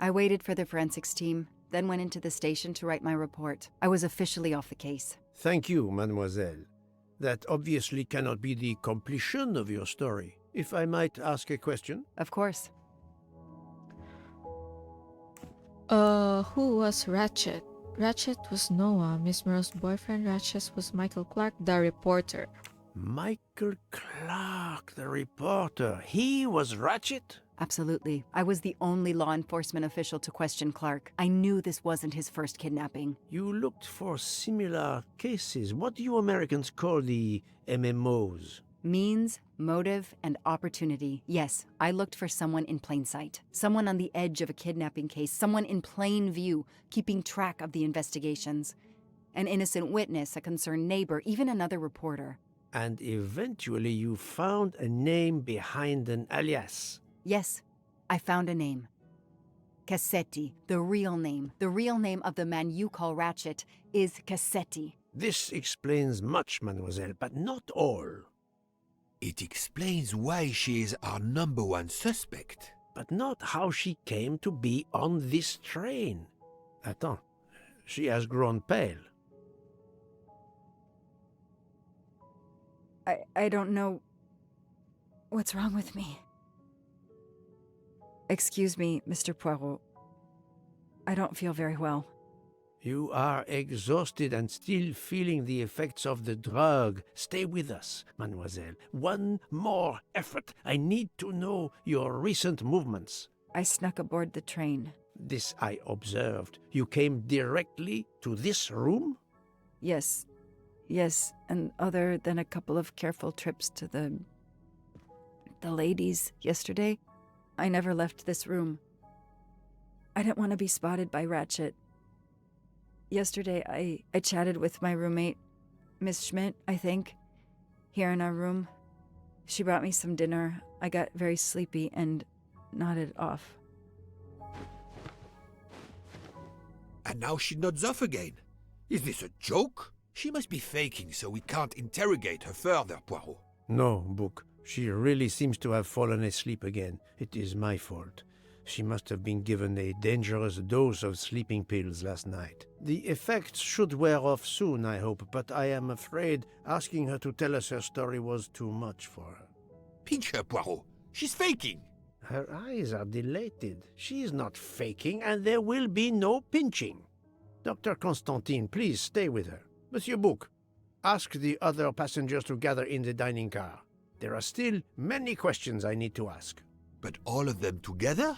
I waited for the forensics team, then went into the station to write my report. I was officially off the case. Thank you, mademoiselle. That obviously cannot be the completion of your story. If I might ask a question? Of course. Who was Ratchet? Ratchet was Noah. Miss Merle's boyfriend. Ratchet was Michael Clark, the reporter. Michael Clark, the reporter. He was Ratchet? Absolutely. I was the only law enforcement official to question Clark. I knew this wasn't his first kidnapping. You looked for similar cases. What do you Americans call the MMOs? Means, motive, and opportunity. Yes, I looked for someone in plain sight. Someone on the edge of a kidnapping case. Someone in plain view, keeping track of the investigations. An innocent witness, a concerned neighbor, even another reporter. And eventually you found a name behind an alias. Yes, I found a name. Cassetti, the real name. The real name of the man you call Ratchet is Cassetti. This explains much, mademoiselle, but not all. It explains why she is our #1 suspect. But not how she came to be on this train. Attends, she has grown pale. I don't know what's wrong with me. Excuse me, Mr. Poirot. I don't feel very well. You are exhausted and still feeling the effects of the drug. Stay with us, mademoiselle. One more effort. I need to know your recent movements. I snuck aboard the train. This I observed. You came directly to this room? Yes, and other than a couple of careful trips to the ladies yesterday, I never left this room. I didn't want to be spotted by Ratchet. Yesterday, I chatted with my roommate, Miss Schmidt, I think, here in our room. She brought me some dinner. I got very sleepy and nodded off. And now she nods off again. Is this a joke? She must be faking so we can't interrogate her further, Poirot. No, Book. She really seems to have fallen asleep again. It is my fault. She must have been given a dangerous dose of sleeping pills last night. The effects should wear off soon, I hope, but I am afraid asking her to tell us her story was too much for her. Pinch her, Poirot. She's faking. Her eyes are dilated. She is not faking, and there will be no pinching. Dr. Constantine, please stay with her. Monsieur Bouc, ask the other passengers to gather in the dining car. There are still many questions I need to ask. But all of them together?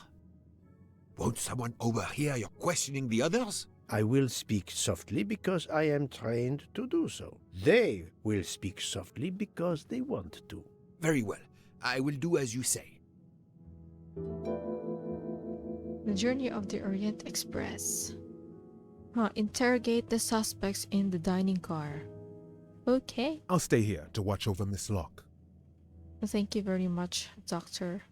Won't someone overhear you questioning the others? I will speak softly because I am trained to do so. They will speak softly because they want to. Very well. I will do as you say. The Journey of the Orient Express. Interrogate the suspects in the dining car. Okay. I'll stay here to watch over Miss Locke. Thank you very much, Doctor.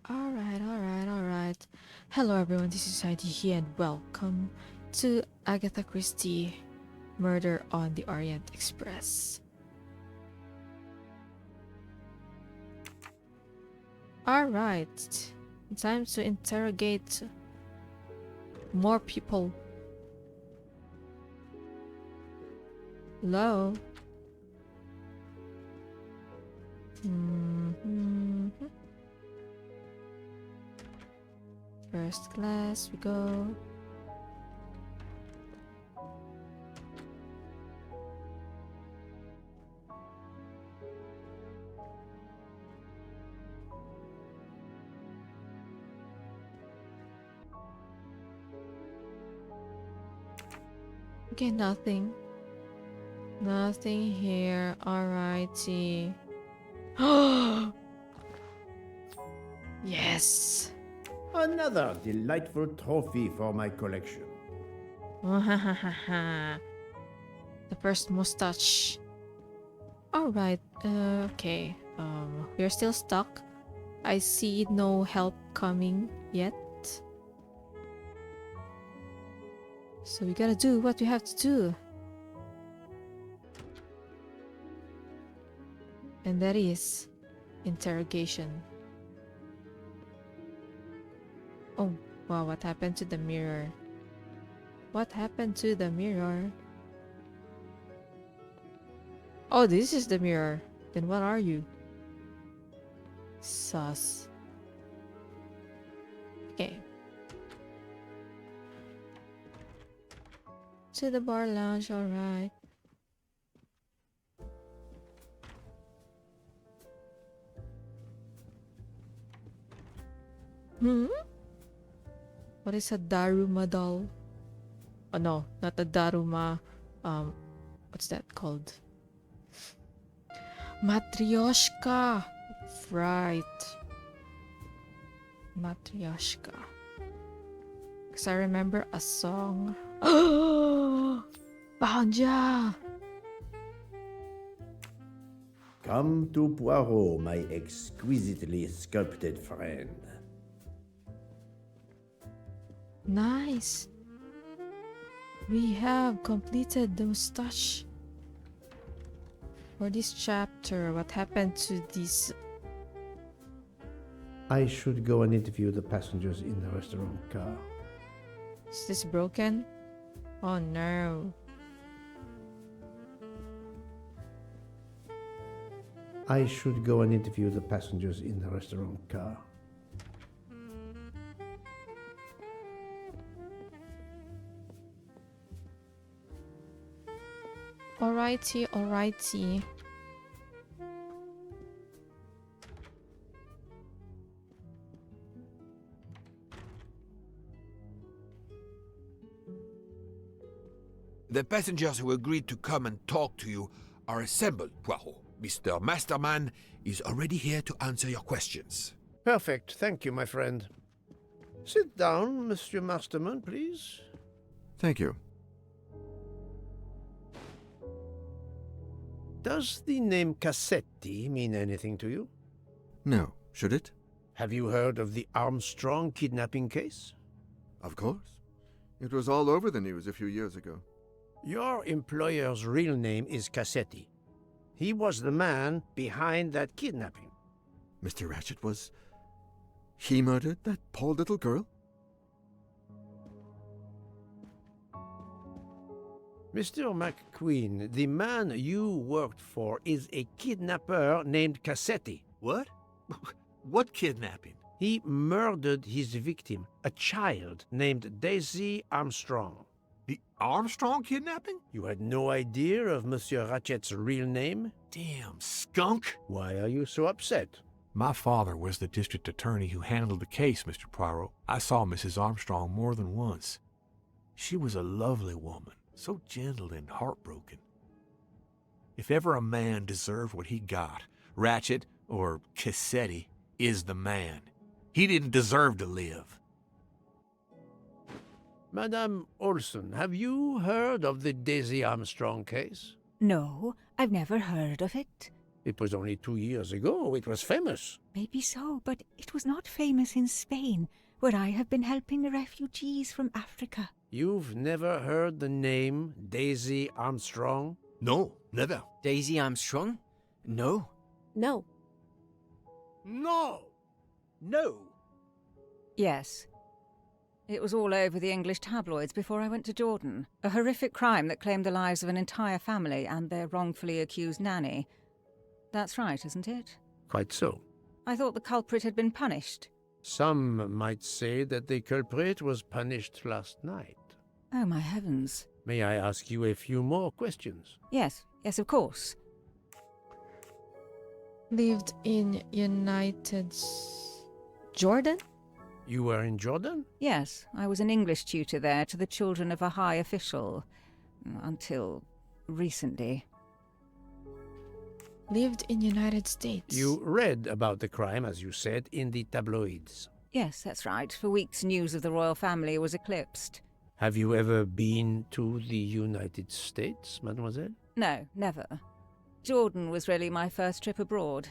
Alright. Hello everyone, this is Heidi here and welcome to Agatha Christie, Murder on the Orient Express. Alright, time to interrogate more people. Hello? First class, we go. Okay, nothing. Nothing here. Alrighty. Yes. Another delightful trophy for my collection. The first mustache. Alright, okay. We're still stuck. I see no help coming yet. So we gotta do what we have to do. And that is interrogation. Oh, wow, what happened to the mirror? What happened to the mirror? Oh, this is the mirror. Then what are you? Sus. Okay. To the bar lounge, alright. What is a Daruma doll? Oh no, not a Daruma. What's that called? Matryoshka. Right. Matryoshka. Because I remember a song. Banja! Come to Poirot, my exquisitely sculpted friend. Nice. We have completed the mustache. For this chapter, what happened to this? I should go and interview the passengers in the restaurant car. Is this broken? Oh no. I should go and interview the passengers in the restaurant car. Alrighty, alrighty. The passengers who agreed to come and talk to you are assembled, Poirot. Mr. Masterman is already here to answer your questions. Perfect. Thank you, my friend. Sit down, Monsieur Masterman, please. Thank you. Does the name Cassetti mean anything to you? No, should it? Have you heard of the Armstrong kidnapping case? Of course. It was all over the news a few years ago. Your employer's real name is Cassetti. He was the man behind that kidnapping. Mr. Ratchet was... He murdered that poor little girl? Mr. McQueen, the man you worked for is a kidnapper named Cassetti. What? What kidnapping? He murdered his victim, a child named Daisy Armstrong. The Armstrong kidnapping? You had no idea of Monsieur Ratchet's real name? Damn skunk! Why are you so upset? My father was the district attorney who handled the case, Mr. Poirot. I saw Mrs. Armstrong more than once. She was a lovely woman, so gentle and heartbroken. If ever a man deserved what he got, Ratchet, or Cassetti, is the man. He didn't deserve to live. Madame Olson, have you heard of the Daisy Armstrong case? No, I've never heard of it. It was only 2 years ago. It was famous. Maybe so, but it was not famous in Spain, where I have been helping the refugees from Africa. You've never heard the name Daisy Armstrong? No, never. Daisy Armstrong? No. No. No! No! Yes. It was all over the English tabloids before I went to Jordan. A horrific crime that claimed the lives of an entire family and their wrongfully accused nanny. That's right, isn't it? Quite so. I thought the culprit had been punished. Some might say that the culprit was punished last night. Oh, my heavens. May I ask you a few more questions? Yes, of course. Lived in Jordan? You were in Jordan? Yes, I was an English tutor there to the children of a high official. Until recently. Lived in United States. You read about the crime, as you said, in the tabloids. Yes, that's right. For weeks news of the royal family was eclipsed. Have you ever been to the United States, mademoiselle? No, never. Jordan was really my first trip abroad.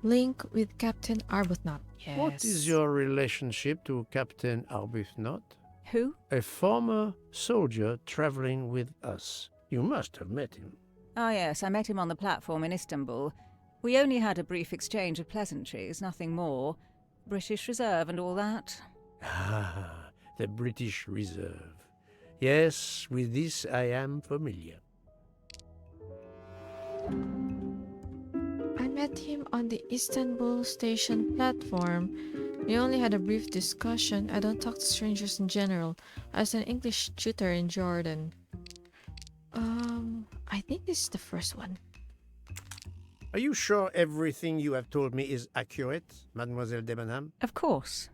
Link with Captain Arbuthnot. Yes. What is your relationship to Captain Arbuthnot? Who? A former soldier traveling with us. You must have met him. Ah, yes, I met him on the platform in Istanbul. We only had a brief exchange of pleasantries, nothing more. British Reserve and all that. Ah, the British Reserve. Yes, with this I am familiar. I met him on the Istanbul station platform. We only had a brief discussion. I don't talk to strangers in general. I was an English tutor in Jordan. I think this is the first one. Are you sure everything you have told me is accurate, Mademoiselle Debenham? Of course.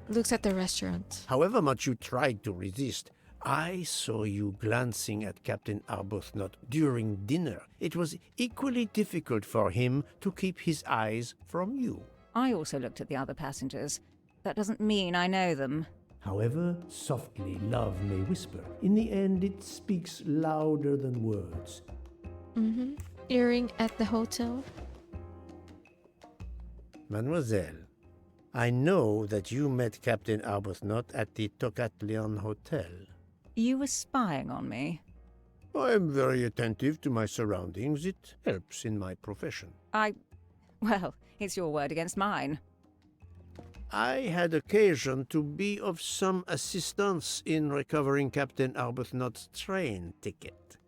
Looks at the restaurant. However much you tried to resist, I saw you glancing at Captain Arbuthnot during dinner. It was equally difficult for him to keep his eyes from you. I also looked at the other passengers. That doesn't mean I know them. However softly love may whisper, in the end it speaks louder than words. Earring at the hotel. Mademoiselle, I know that you met Captain Arbuthnot at the Tocatlion Hotel. You were spying on me. I am very attentive to my surroundings. It helps in my profession. Well, it's your word against mine. I had occasion to be of some assistance in recovering Captain Arbuthnot's train ticket.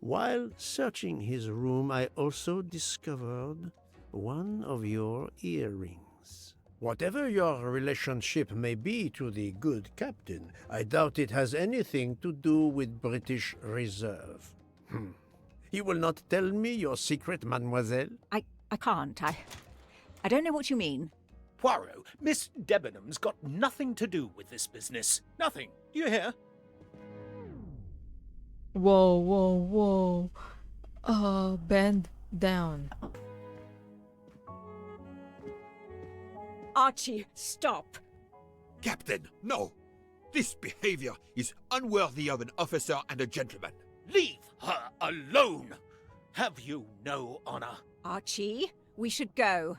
While searching his room, I also discovered one of your earrings. Whatever your relationship may be to the good captain, I doubt it has anything to do with British Reserve. You will not tell me your secret, mademoiselle? I can't. I don't know what you mean. Poirot, Miss Debenham's got nothing to do with this business. Nothing. Do you hear? Whoa. Bend down. Archie, stop. Captain, no! This behavior is unworthy of an officer and a gentleman. Leave her alone! Have you no honor? Archie, we should go.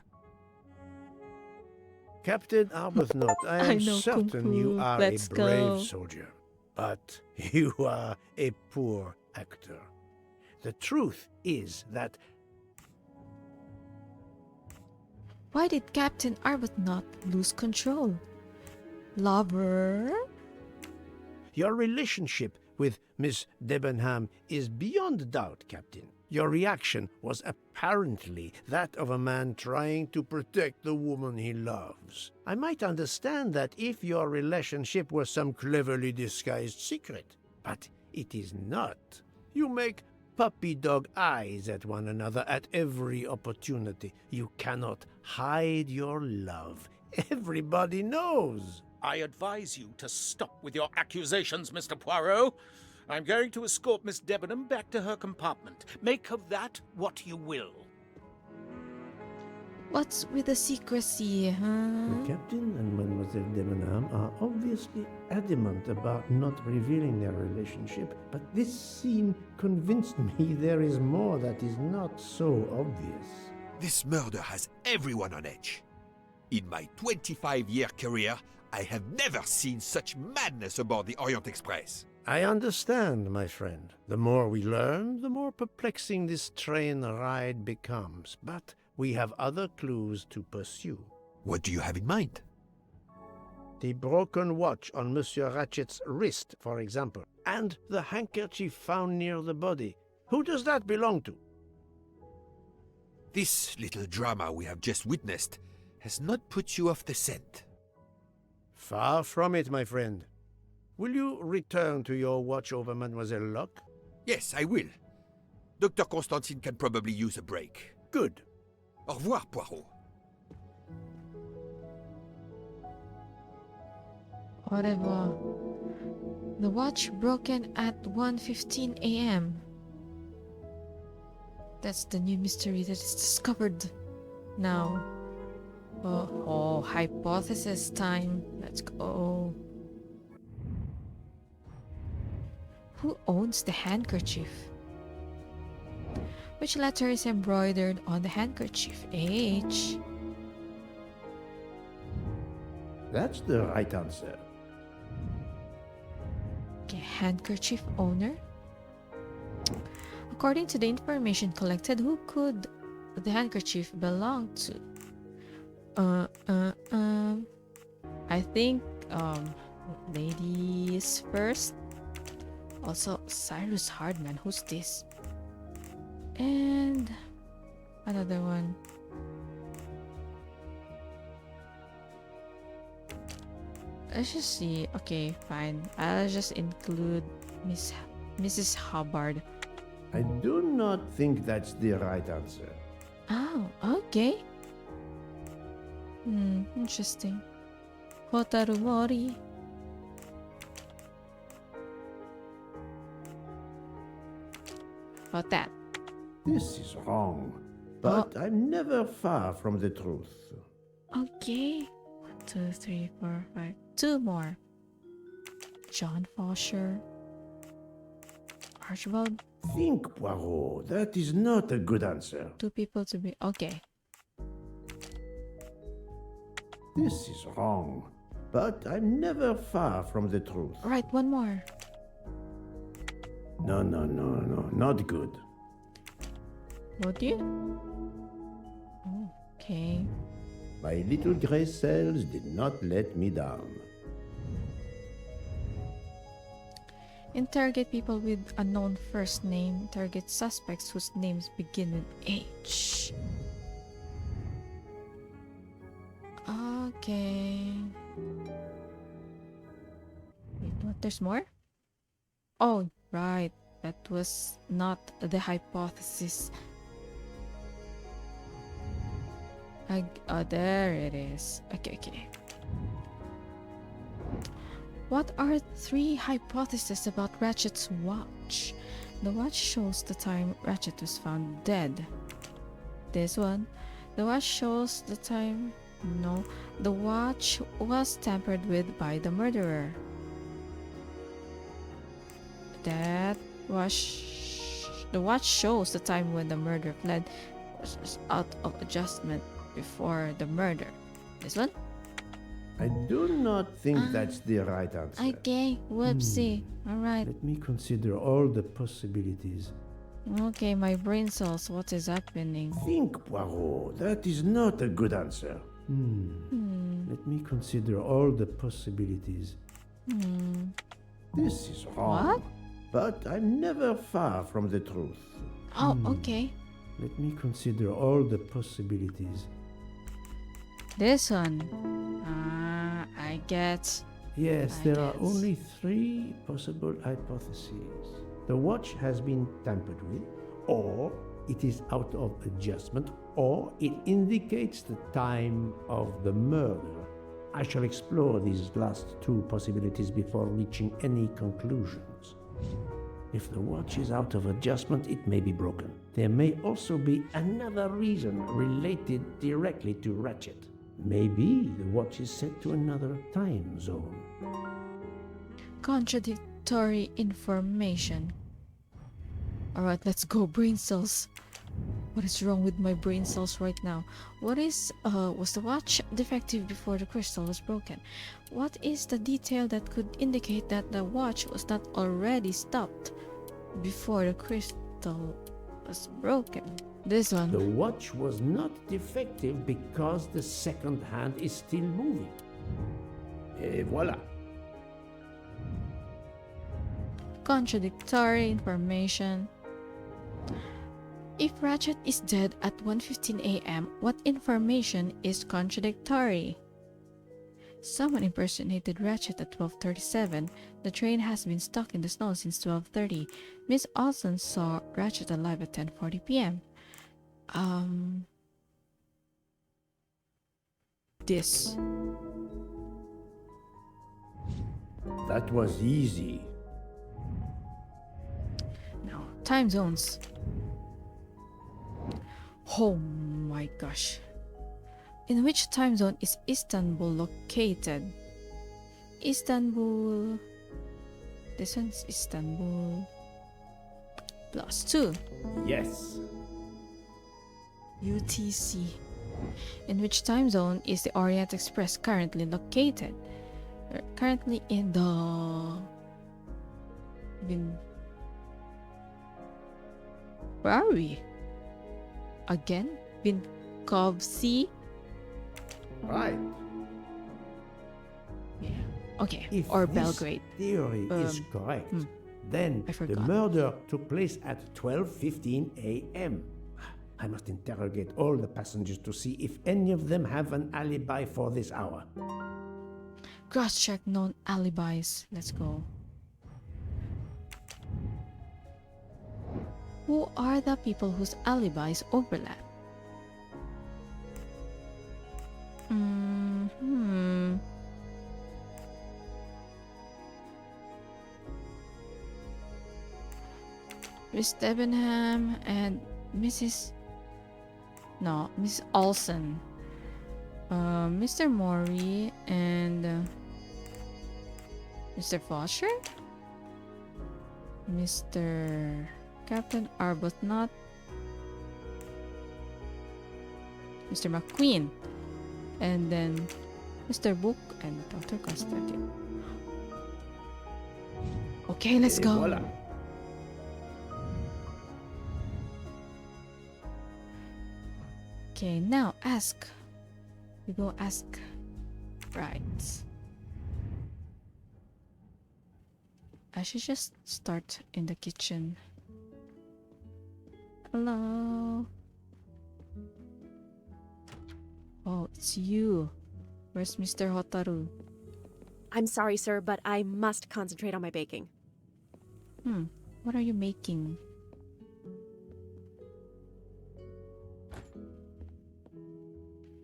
Captain Arbuthnot, I am know, Kung certain Fu. you are Let's a brave go. soldier, but you are a poor actor. The truth is that Why did Captain Arbuthnot lose control? Lover? your relationship with Miss Debenham is beyond doubt, Captain. Your reaction was apparently that of a man trying to protect the woman he loves. I might understand that if your relationship were some cleverly disguised secret, but it is not. You make puppy dog eyes at one another at every opportunity. You cannot hide your love. Everybody knows. I advise you to stop with your accusations, Mr. Poirot. I'm going to escort Miss Debenham back to her compartment. Make of that what you will. What's with the secrecy, The huh? captain and Mademoiselle Debenham are obviously adamant about not revealing their relationship, but this scene convinced me there is more that is not so obvious. This murder has everyone on edge. In my 25-year career, I have never seen such madness aboard the Orient Express. I understand, my friend. The more we learn, the more perplexing this train ride becomes. But we have other clues to pursue. What do you have in mind? The broken watch on Monsieur Ratchet's wrist, for example, and the handkerchief found near the body. Who does that belong to? This little drama we have just witnessed has not put you off the scent. Far from it, my friend. Will you return to your watch over Mademoiselle Locke? Yes, I will. Dr. Constantine can probably use a break. Good. Au revoir, Poirot. Au revoir. The watch broken at 1:15 a.m. That's the new mystery that is discovered now. Oh, hypothesis time. Let's go. Who owns the handkerchief? Which letter is embroidered on the handkerchief? H. That's the right answer. Okay, handkerchief owner. According to the information collected, who could the handkerchief belong to? I think ladies first. Also, Cyrus Hardman. Who's this? And another one. Let's just see. Okay, fine. I'll just include Mrs. Hubbard. I do not think that's the right answer. Oh, okay. Interesting. Hotaru Mori. About that. This is wrong, but I'm never far from the truth. Okay. 1, 2, 3, 4, 5. 2 more. John Fosher. Archibald. Think, Poirot. That is not a good answer. 2 people to be. Okay. This is wrong, but I'm never far from the truth. Alright, 1 more. No, not good. What do you? Okay. My little gray cells did not let me down. Interrogate people with unknown first name. Interrogate suspects whose names begin with H. Okay. Wait, what? There's more? Oh, right. That was not the hypothesis. There it is. Okay. What are 3 hypotheses about Ratchet's watch? The watch shows the time Ratchet was found dead. This one. The watch shows the time... No. The watch was tampered with by the murderer. The watch shows the time when the murderer fled, was out of adjustment before the murder. This one? I do not think that's the right answer. Okay, whoopsie. Alright. Let me consider all the possibilities. Okay, my brain cells, what is happening? Think, Poirot. That is not a good answer. Let me consider all the possibilities. This is wrong. What? But I'm never far from the truth. Oh, okay. Let me consider all the possibilities. This one. I get. Yes, there are only 3 possible hypotheses. The watch has been tampered with, or it is out of adjustment, or it indicates the time of the murder. I shall explore these last 2 possibilities before reaching any conclusions. If the watch is out of adjustment, it may be broken. There may also be another reason related directly to Ratchet. Maybe the watch is set to another time zone. Contradictory information. Alright, let's go, brain cells. What is wrong with my brain cells right now? Was the watch defective before the crystal was broken? What is the detail that could indicate that the watch was not already stopped before the crystal was broken? This one. The watch was not defective because the second hand is still moving. Et voilà. Contradictory information. If Ratchet is dead at 1:15 a.m., what information is contradictory? Someone impersonated Ratchet at 12:37. The train has been stuck in the snow since 12:30. Miss Olsen saw Ratchet alive at 10:40 p.m. This. That was easy. No. Time zones. Oh my gosh. In which time zone is Istanbul located? Istanbul. This one's Istanbul. +2. Yes. UTC. In which time zone is the Orient Express currently located? We're currently in the... Where are we? Again? Vinkovci. Right. Yeah. Okay. If Or this Belgrade. theory is correct, then I the forgot. murder took place at 12:15 a.m. I must interrogate all the passengers to see if any of them have an alibi for this hour. Cross-check known alibis. Let's go. Who are the people whose alibis overlap? Miss Debenham and Mrs. No, Miss Olsen. Mr. Maury and Mr. Foster? Mr. Captain Arbuthnot. Mr. McQueen. And then Mr. Book and Dr. Constantine. Okay, let's go. Voila. Okay, now ask. We go ask. Right. I should just start in the kitchen. Hello. Oh, it's you. Where's Mr. Hotaru? I'm sorry, sir, but I must concentrate on my baking. What are you making?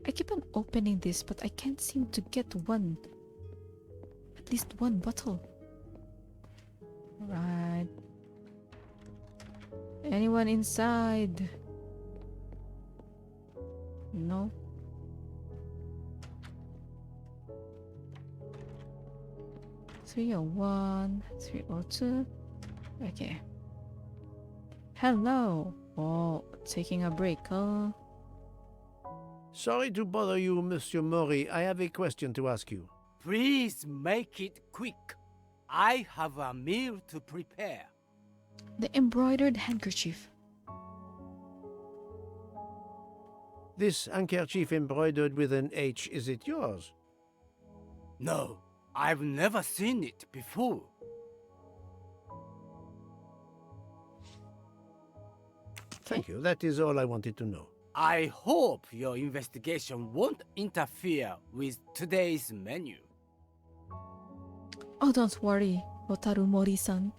I keep on opening this, but I can't seem to get one. At least one bottle. Right. Anyone inside? No. $301, $302. Okay. Hello. Oh, taking a break, huh? Sorry to bother you, Monsieur Maury. I have a question to ask you. Please make it quick. I have a meal to prepare. The embroidered handkerchief. This handkerchief embroidered with an H, is it yours? No, I've never seen it before. Thank you. That is all I wanted to know. I hope your investigation won't interfere with today's menu. Oh, don't worry, Hotaru Mori-san.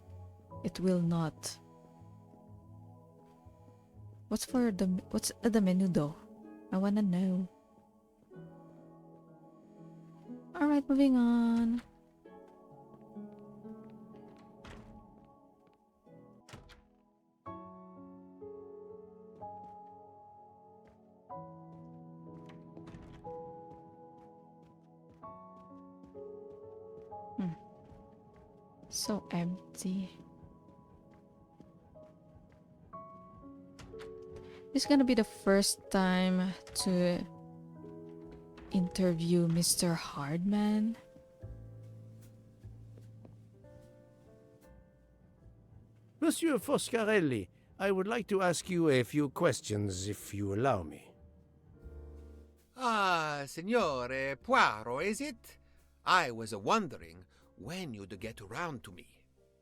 It will not. What's the menu though? I wanna know. Alright, moving on. So empty. This is gonna be the first time to interview Mr. Hardman. Monsieur Foscarelli, I would like to ask you a few questions, if you allow me. Ah, Signore Poirot, is it? I was wondering when you'd get around to me.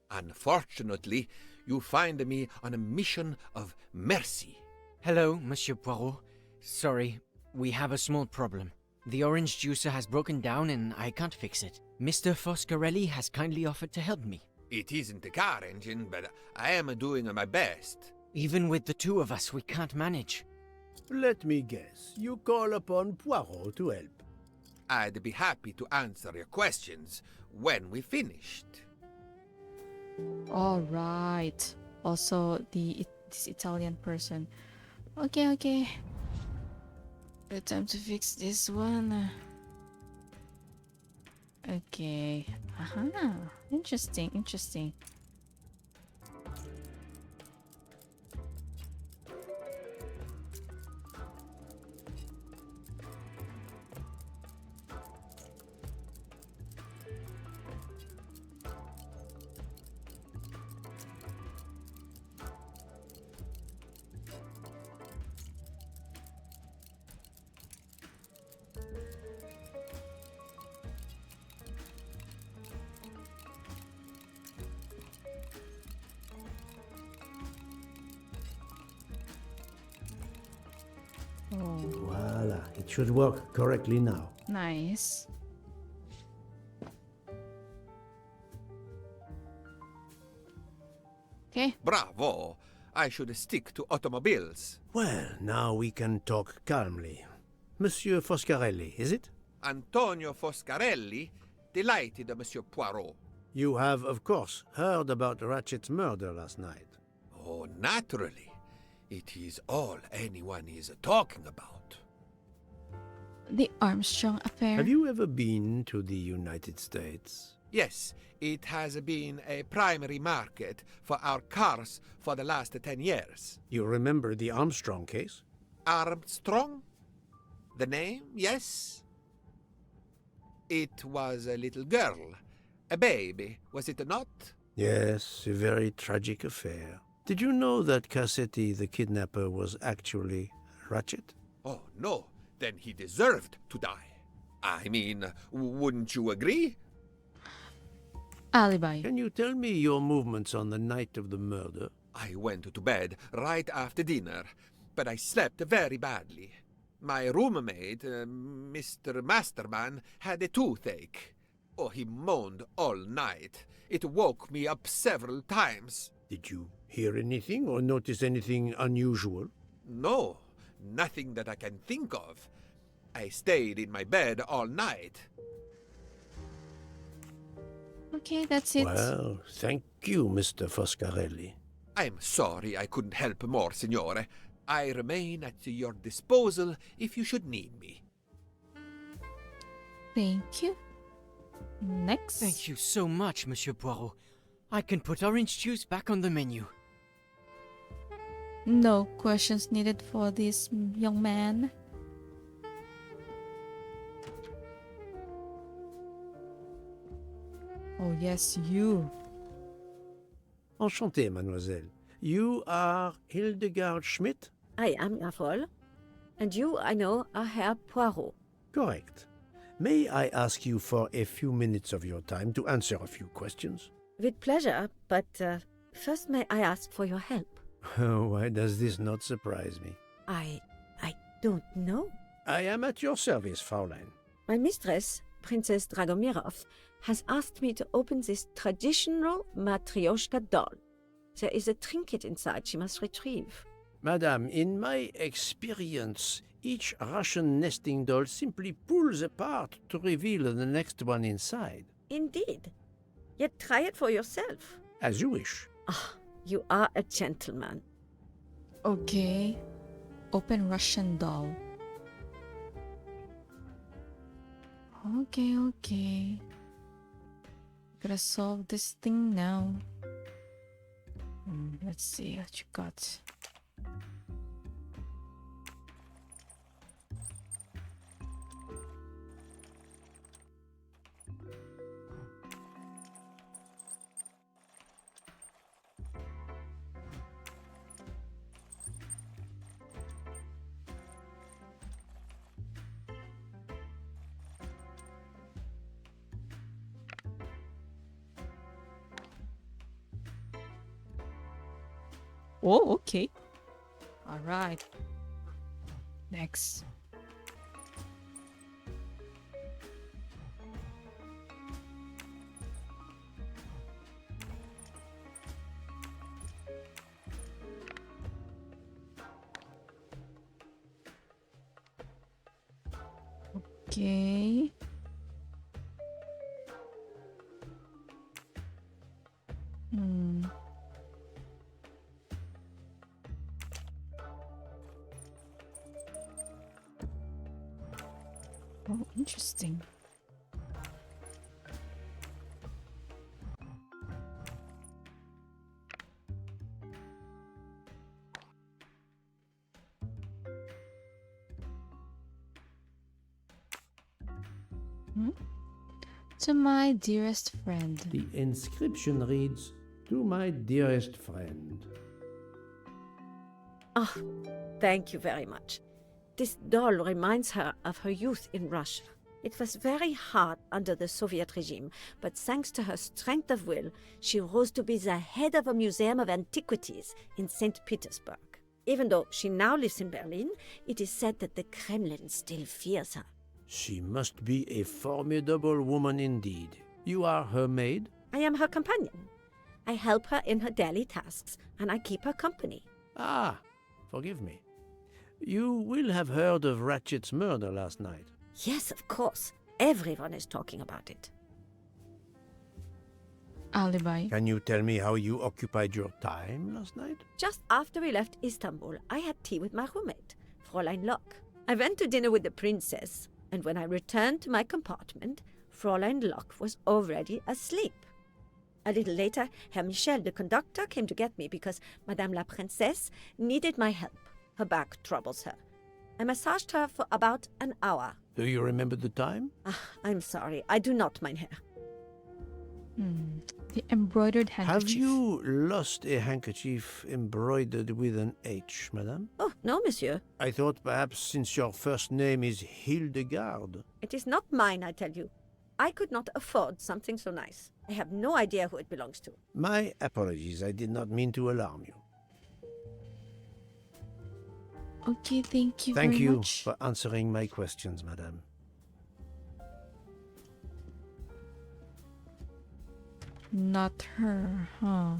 Unfortunately, you find me on a mission of mercy. Hello, Monsieur Poirot. Sorry, we have a small problem. The orange juicer has broken down and I can't fix it. Mr. Foscarelli has kindly offered to help me. It isn't the car engine, but I am doing my best. Even with the two of us, we can't manage. Let me guess. You call upon Poirot to help. I'd be happy to answer your questions when we finished. All right. Also, this Italian person. Okay. Good time to fix this one. Okay. Interesting. Oh, Voila, it should work correctly now. nice. Okay. Bravo! I should stick to automobiles. Well, now we can talk calmly. Monsieur Foscarelli, is it? Antonio Foscarelli, delighted, Monsieur Poirot. You have, of course, heard about Ratchet's murder last night. Oh, naturally. It is all anyone is talking about. The Armstrong affair. Have you ever been to the United States? Yes, it has been a primary market for our cars for the last 10 years. You remember the Armstrong case? Armstrong? The name, yes? It was a little girl, a baby, was it not? Yes, a very tragic affair. Did you know that Cassetti, the kidnapper, was actually Ratchet? Oh, no, then he deserved to die. I mean, wouldn't you agree? Alibi. Can you tell me your movements on the night of the murder? I went to bed right after dinner, but I slept very badly. My roommate, Mr. Masterman, had a toothache. Oh, he moaned all night. It woke me up several times. Did you hear anything or notice anything unusual? No, nothing that I can think of. I stayed in my bed all night. Okay, that's it. Well, thank you, Mr. Foscarelli. I'm sorry I couldn't help more, Signore. I remain at your disposal if you should need me. Thank you. Next. Thank you so much, Monsieur Poirot. I can put orange juice back on the menu. No questions needed for this young man. Oh yes, you. Enchanté, mademoiselle. You are Hildegard Schmidt? I am Erfol. And you, I know, are Herr Poirot. Correct. May I ask you for a few minutes of your time to answer a few questions? With pleasure, but first may I ask for your help? Why does this not surprise me? I don't know. I am at your service, Fraulein. My mistress, Princess Dragomirov, has asked me to open this traditional Matryoshka doll. There is a trinket inside she must retrieve. Madame, in my experience, each Russian nesting doll simply pulls apart to reveal the next one inside. Indeed. Yet try it for yourself. As you wish. Ah, you are a gentleman. Okay. Open Russian doll. Okay. Gotta solve this thing now. Let's see what you got. Oh, okay. All right. Next. Okay. Oh, interesting. To my dearest friend. The inscription reads, "To my dearest friend." Ah, thank you very much. This doll reminds her of her youth in Russia. It was very hard under the Soviet regime, but thanks to her strength of will, she rose to be the head of a museum of antiquities in St. Petersburg. Even though she now lives in Berlin, it is said that the Kremlin still fears her. She must be a formidable woman indeed. You are her maid? I am her companion. I help her in her daily tasks, and I keep her company. Ah, forgive me. You will have heard of Ratchet's murder last night. Yes, of course. Everyone is talking about it. Alibi. Can you tell me how you occupied your time last night? Just after we left Istanbul, I had tea with my roommate, Fräulein Locke. I went to dinner with the princess, and when I returned to my compartment, Fräulein Locke was already asleep. A little later, Herr Michel, the conductor, came to get me because Madame la Princesse needed my help. Her back troubles her. I massaged her for about an hour. Do you remember the time? I'm sorry, I do not, mein Herr. The embroidered handkerchief. Have you lost a handkerchief embroidered with an H, madame? Oh, no, monsieur. I thought perhaps since your first name is Hildegard. It is not mine, I tell you. I could not afford something so nice. I have no idea who it belongs to. My apologies, I did not mean to alarm you. Okay, thank you Thank very you much. for answering my questions, madame. Not her, huh?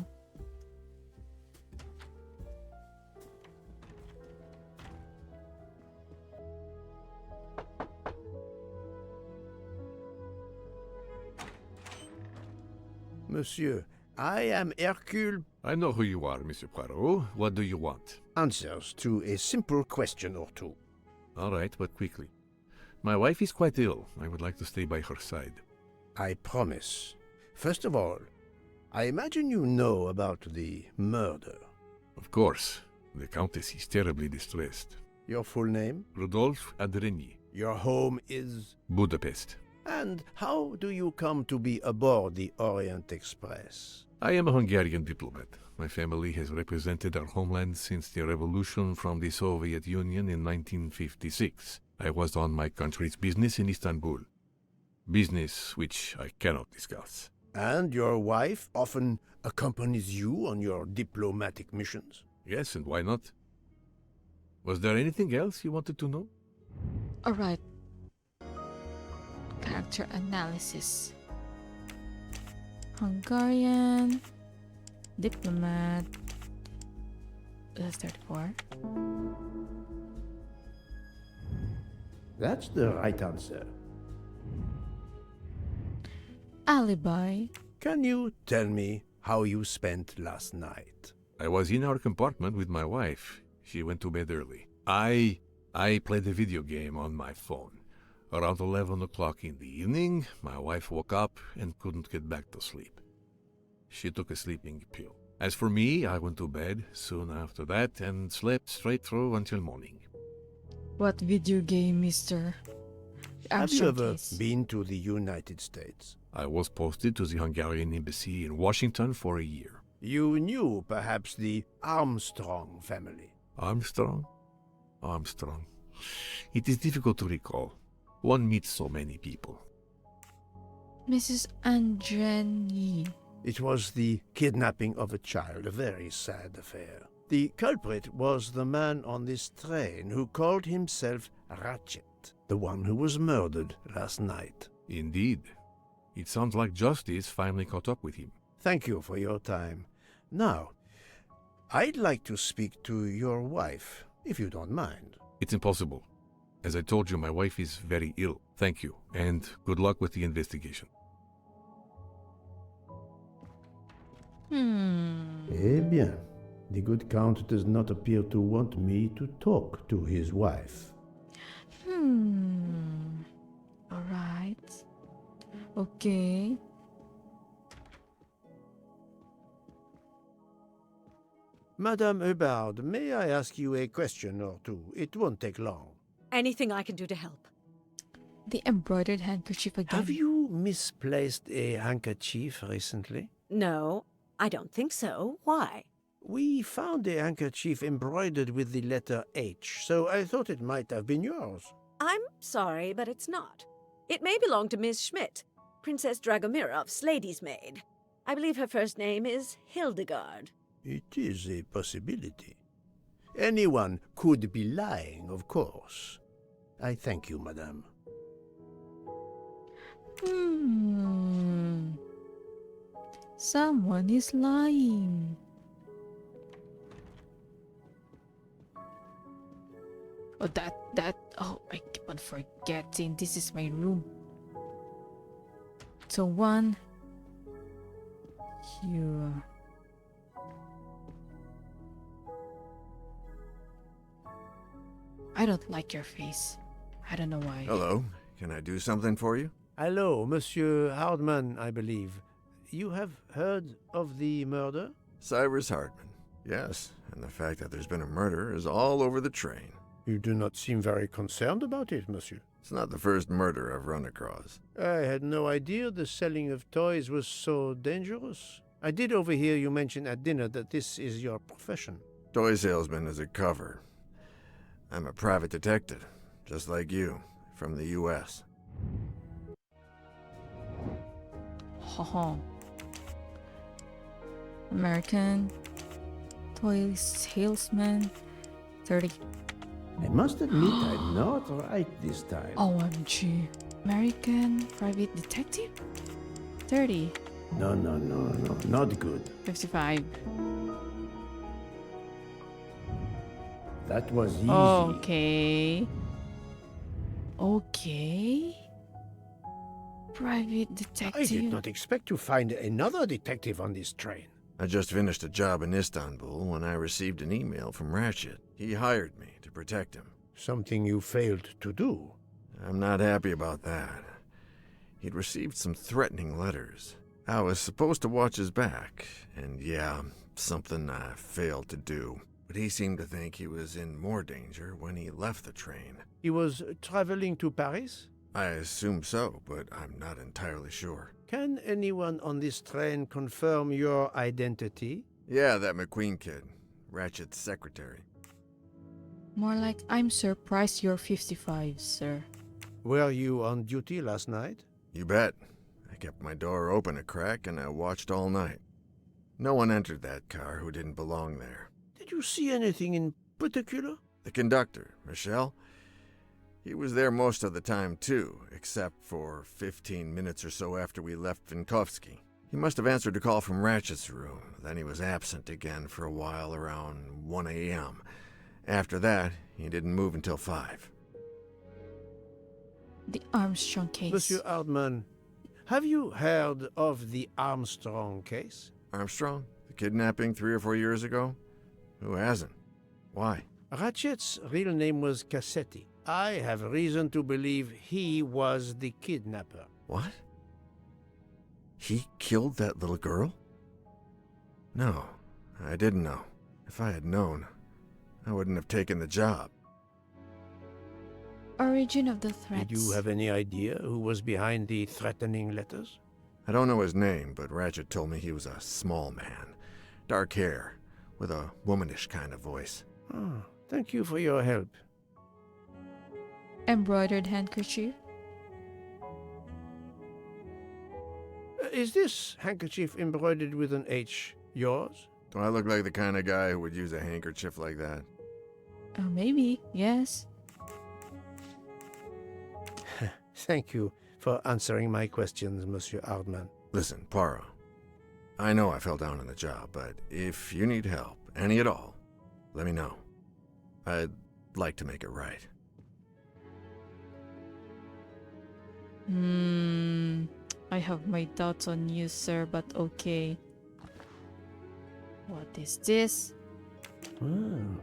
Monsieur, I am Hercule. I know who you are, Monsieur Poirot. What do you want? Answers to a simple question or two. All right, but quickly. My wife is quite ill. I would like to stay by her side. I promise. First of all, I imagine you know about the murder. Of course. The Countess is terribly distressed. Your full name? Rodolphe Adreny. Your home is? Budapest. And how do you come to be aboard the Orient Express? I am a Hungarian diplomat. My family has represented our homeland since the revolution from the Soviet Union in 1956. I was on my country's business in Istanbul. Business which I cannot discuss. And your wife often accompanies you on your diplomatic missions? Yes, and why not? Was there anything else you wanted to know? Alright. Character analysis. Hungarian. Diplomat. 34. That's the right answer. Alibi. Can you tell me how you spent last night? I was in our compartment with my wife. She went to bed early. I played a video game on my phone. Around 11 o'clock in the evening, my wife woke up and couldn't get back to sleep. She took a sleeping pill. As for me, I went to bed soon after that and slept straight through until morning. What video game, mister? Have you Armstrong ever case. been to the United States? I was posted to the Hungarian embassy in Washington for a year. You knew perhaps the Armstrong family. Armstrong? Armstrong. It is difficult to recall. One meets so many people. Mrs. Andreny. It was the kidnapping of a child, a very sad affair. The culprit was the man on this train who called himself Ratchet, the one who was murdered last night. Indeed. It sounds like justice finally caught up with him. Thank you for your time. Now, I'd like to speak to your wife, if you don't mind. It's impossible. As I told you, my wife is very ill. Thank you, and good luck with the investigation. Eh bien, the good Count does not appear to want me to talk to his wife. Alright. Okay. Madame Hubbard, may I ask you a question or two? It won't take long. Anything I can do to help. The embroidered handkerchief again. Have you misplaced a handkerchief recently? No, I don't think so. Why? We found a handkerchief embroidered with the letter H, so I thought it might have been yours. I'm sorry, but it's not. It may belong to Miss Schmidt, Princess Dragomirov's lady's maid. I believe her first name is Hildegard. It is a possibility. Anyone could be lying, of course. I thank you, madame. Someone is lying. Oh, oh, I keep on forgetting. This is my room. So one, you. I don't like your face. I don't know why. Hello. Can I do something for you? Hello, Monsieur Hardman, I believe. You have heard of the murder? Cyrus Hardman. Yes, and the fact that there's been a murder is all over the train. You do not seem very concerned about it, monsieur. It's not the first murder I've run across. I had no idea the selling of toys was so dangerous. I did overhear you mention at dinner that this is your profession. Toy salesman is a cover. I'm a private detective, just like you, from the U.S. Haha. American toy salesman 30. I must admit I'm not right this time. OMG. American private detective 30. No, not good. 55. That was easy. Okay. Private detective. I did not expect to find another detective on this train. I just finished a job in Istanbul when I received an email from Ratchet. He hired me to protect him. Something you failed to do. I'm not happy about that. He'd received some threatening letters. I was supposed to watch his back, and yeah, something I failed to do. But he seemed to think he was in more danger when he left the train. He was traveling to Paris? I assume so, but I'm not entirely sure. Can anyone on this train confirm your identity? Yeah, that McQueen kid. Ratchet's secretary. More like, I'm surprised you're 55, sir. Were you on duty last night? You bet. I kept my door open a crack and I watched all night. No one entered that car who didn't belong there. Did you see anything in particular? The conductor, Michel. He was there most of the time, too, except for 15 minutes or so after we left Vinkovsky. He must have answered a call from Ratchet's room. Then he was absent again for a while around 1 a.m. After that, he didn't move until 5. The Armstrong case. Monsieur Hardman, have you heard of the Armstrong case? Armstrong? The kidnapping 3 or 4 years ago? Who hasn't? Why? Ratchet's real name was Cassetti. I have reason to believe he was the kidnapper. What? He killed that little girl? No, I didn't know. If I had known, I wouldn't have taken the job. Origin of the threats. Did you have any idea who was behind the threatening letters? I don't know his name, but Ratchet told me he was a small man. Dark hair, with a womanish kind of voice. Oh, thank you for your help. Embroidered handkerchief. Is this handkerchief embroidered with an H yours? Do I look like the kind of guy who would use a handkerchief like that? Oh, maybe. Yes. Thank you for answering my questions, Monsieur Hardman. Listen, Poirot. I know I fell down on the job, but if you need help, any at all, let me know. I'd like to make it right. I have my doubts on you, sir, but okay. What is this? Well,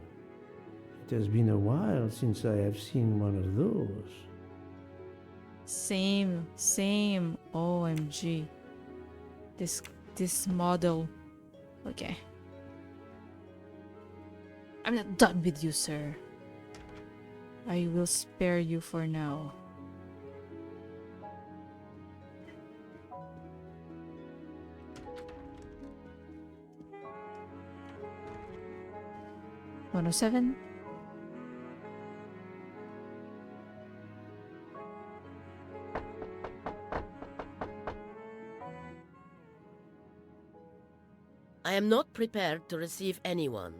it has been a while since I have seen one of those. Same. OMG. This model. Okay. I'm not done with you, sir. I will spare you for now. $107. I am not prepared to receive anyone.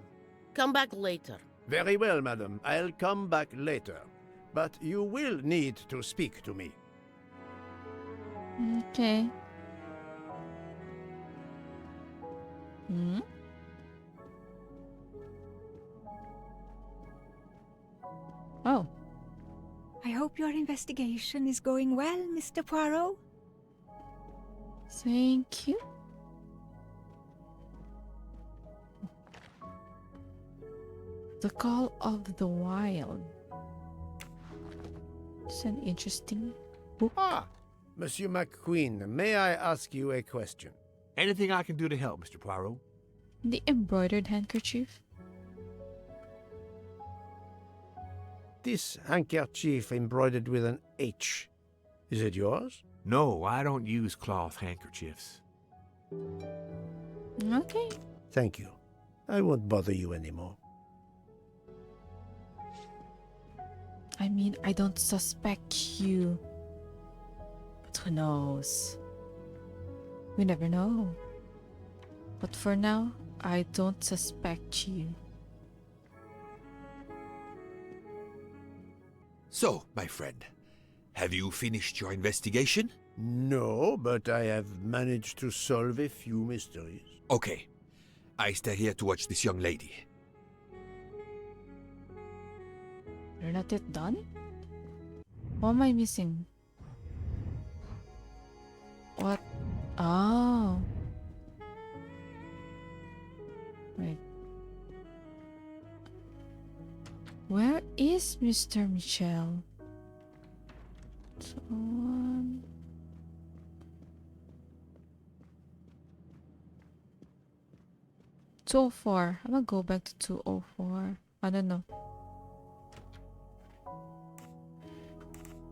Come back later. Very well, madam. I'll come back later. But you will need to speak to me. Okay. Hmm? Oh. I hope your investigation is going well, Mr. Poirot. Thank you. The Call of the Wild. It's an interesting book. Ah, Monsieur McQueen, may I ask you a question? Anything I can do to help, Mr. Poirot? The embroidered handkerchief. This handkerchief embroidered with an H. Is it yours? No, I don't use cloth handkerchiefs. Okay. Thank you. I won't bother you anymore. I mean, I don't suspect you. But who knows? We never know. But for now, I don't suspect you. So, my friend, have you finished your investigation? No, but I have managed to solve a few mysteries. Okay. I stay here to watch this young lady. You're not yet done? What am I missing? What? Oh. Wait. Where is Mr. Michel? So, 204. I'm gonna go back to 204. I don't know.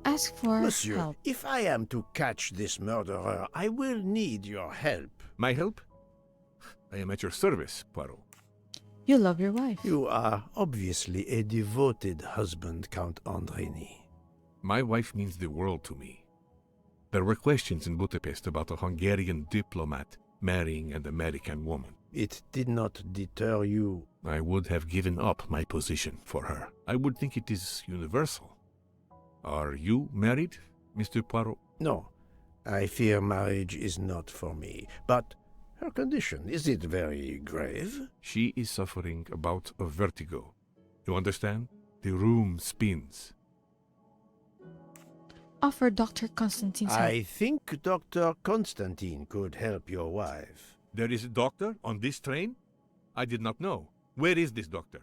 Ask for Monsieur, help. if I am to catch this murderer, I will need your help. My help? I am at your service, Poirot. You love your wife. You are obviously a devoted husband, Count Andreni. My wife means the world to me. There were questions in Budapest about a Hungarian diplomat marrying an American woman. It did not deter you. I would have given up my position for her. I would think it is universal. Are you married, Mr. Poirot? No, I fear marriage is not for me. But her condition, is it very grave? She is suffering about a vertigo. You understand? The room spins. Offer Dr. Constantine's help. I think Dr. Constantine could help your wife. There is a doctor on this train? I did not know. Where is this doctor?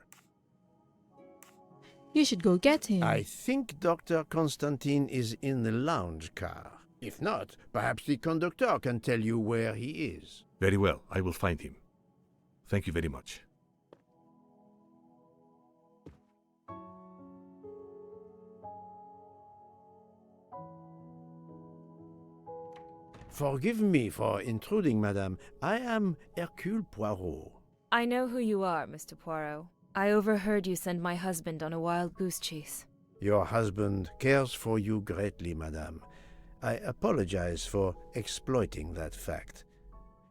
You should go get him. I think Dr. Constantine is in the lounge car. If not, perhaps the conductor can tell you where he is. Very well, I will find him. Thank you very much. Forgive me for intruding, madame. I am Hercule Poirot. I know who you are, Mr. Poirot. I overheard you send my husband on a wild goose chase. Your husband cares for you greatly, madame. I apologize for exploiting that fact.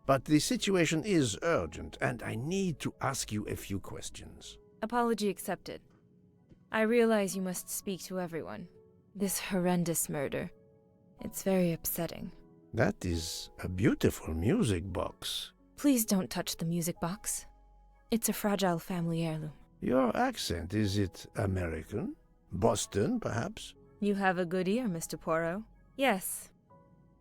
But the situation is urgent, and I need to ask you a few questions. Apology accepted. I realize you must speak to everyone. This horrendous murder. It's very upsetting. That is a beautiful music box. Please don't touch the music box. It's a fragile family heirloom. Your accent, is it American? Boston, perhaps? You have a good ear, Mr. Poirot. Yes.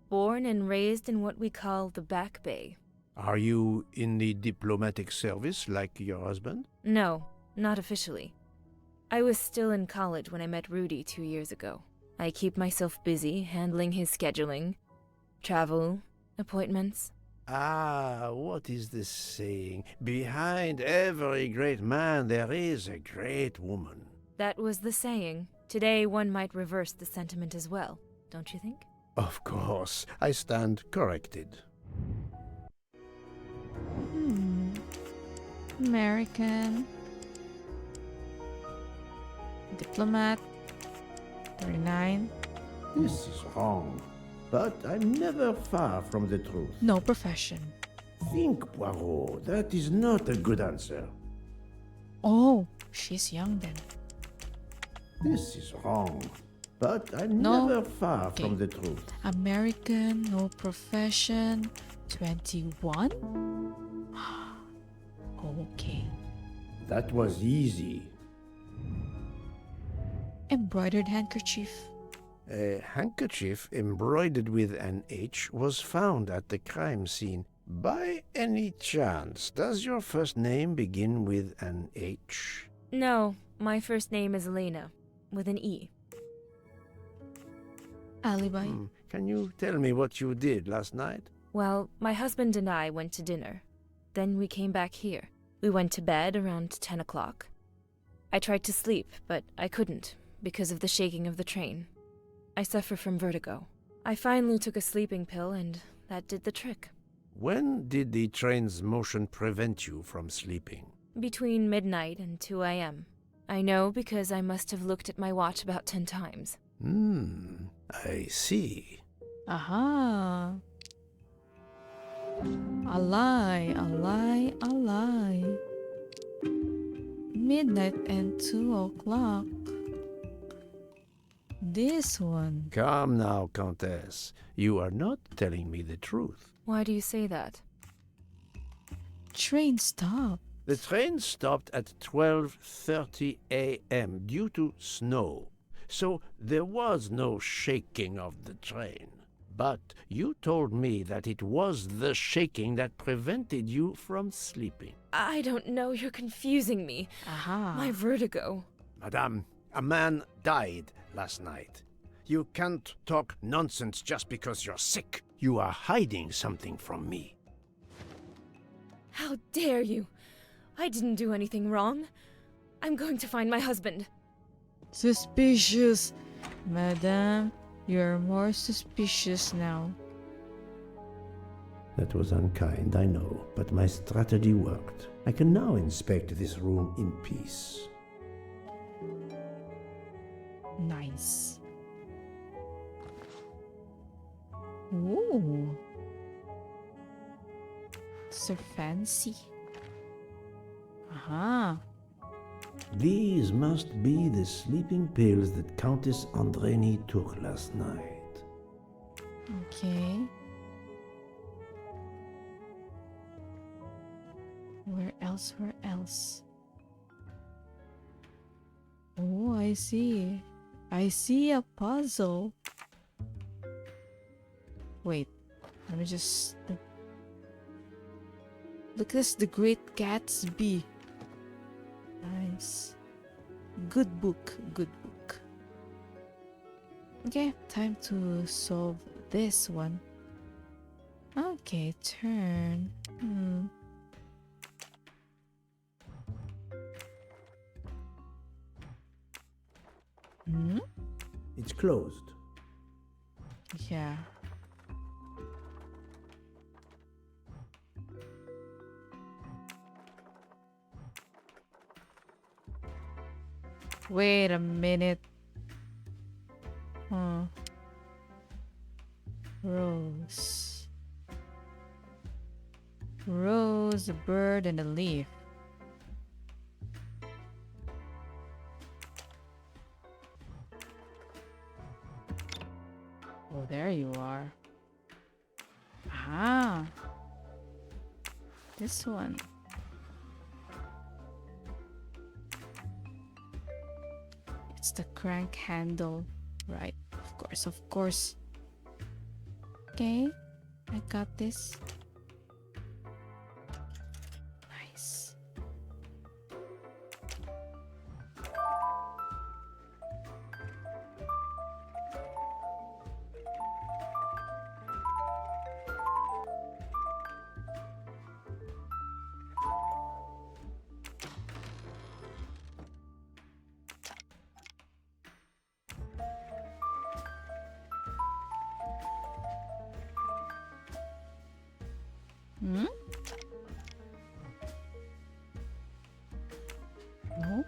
Born and raised in what we call the Back Bay. Are you in the diplomatic service like your husband? No, not officially. I was still in college when I met Rudy 2 years ago. I keep myself busy handling his scheduling, travel, appointments. Ah, what is the saying? Behind every great man there is a great woman. That was the saying. Today one might reverse the sentiment as well, don't you think? Of course, I stand corrected. American. Diplomat. 39. This is wrong. But I'm never far from the truth. No profession. Think, Poirot. That is not a good answer. Oh, she's young then. This is wrong. But I'm No. never far from the truth. American, no profession, 21? Okay. That was easy. Embroidered handkerchief. A handkerchief embroidered with an H was found at the crime scene. By any chance, does your first name begin with an H? No, my first name is Elena, with an E. Alibi. Can you tell me what you did last night? Well, my husband and I went to dinner. Then we came back here. We went to bed around 10 o'clock. I tried to sleep, but I couldn't, because of the shaking of the train. I suffer from vertigo. I finally took a sleeping pill, and that did the trick. When did the train's motion prevent you from sleeping? Between midnight and 2 a.m. I know because I must have looked at my watch about 10 times. I see. Aha. A lie, a lie, a lie. Midnight and 2 o'clock. This one. Come now, Countess. You are not telling me the truth. Why do you say that? Train stop. The train stopped at 12:30 a.m. due to snow, so there was no shaking of the train. But you told me that it was the shaking that prevented you from sleeping. I don't know, you're confusing me. Aha. My vertigo. Madame, a man died last night. You can't talk nonsense just because you're sick. You are hiding something from me. How dare you? I didn't do anything wrong. I'm going to find my husband. Suspicious. Madame, you're more suspicious now. That was unkind, I know, but my strategy worked. I can now inspect this room in peace. Nice. Ooh. So fancy. Aha. These must be the sleeping pills that Countess Andreni took last night. Okay. Where else? Where else? Oh, I see. I see a puzzle. Wait. Let me just... Look at this, The Great Gatsby. Nice. Good book, good book. Okay, time to solve this one. Okay, turn. It's closed. Yeah. Wait a minute. Rose. Rose, a bird, and a leaf. Oh, there you are. Ah. This one. It's the crank handle. Right. Of course, of course. Okay. I got this. Nice. Hmm? No?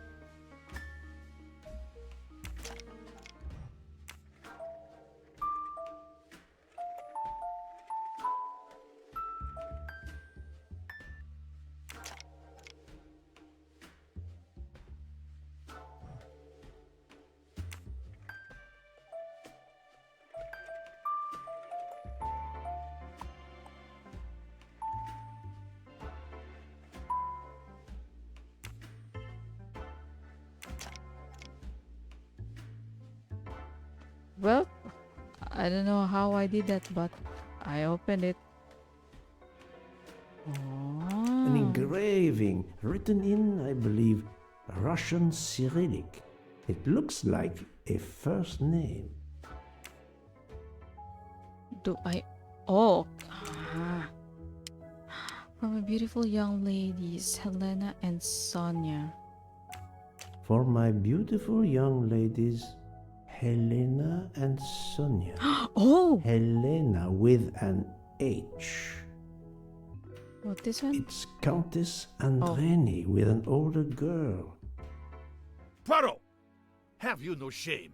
Well, I don't know how I did that, but I opened it. An Oh. engraving written in, I believe, Russian Cyrillic. It looks like a first name. Do I? Oh. Ah. From a beautiful young ladies, Helena and Sonia. For my beautiful young ladies, Helena and Sonia. Oh! Helena with an H. What, this one? It's Countess Andreni with an older girl. Poirot! Have you no shame?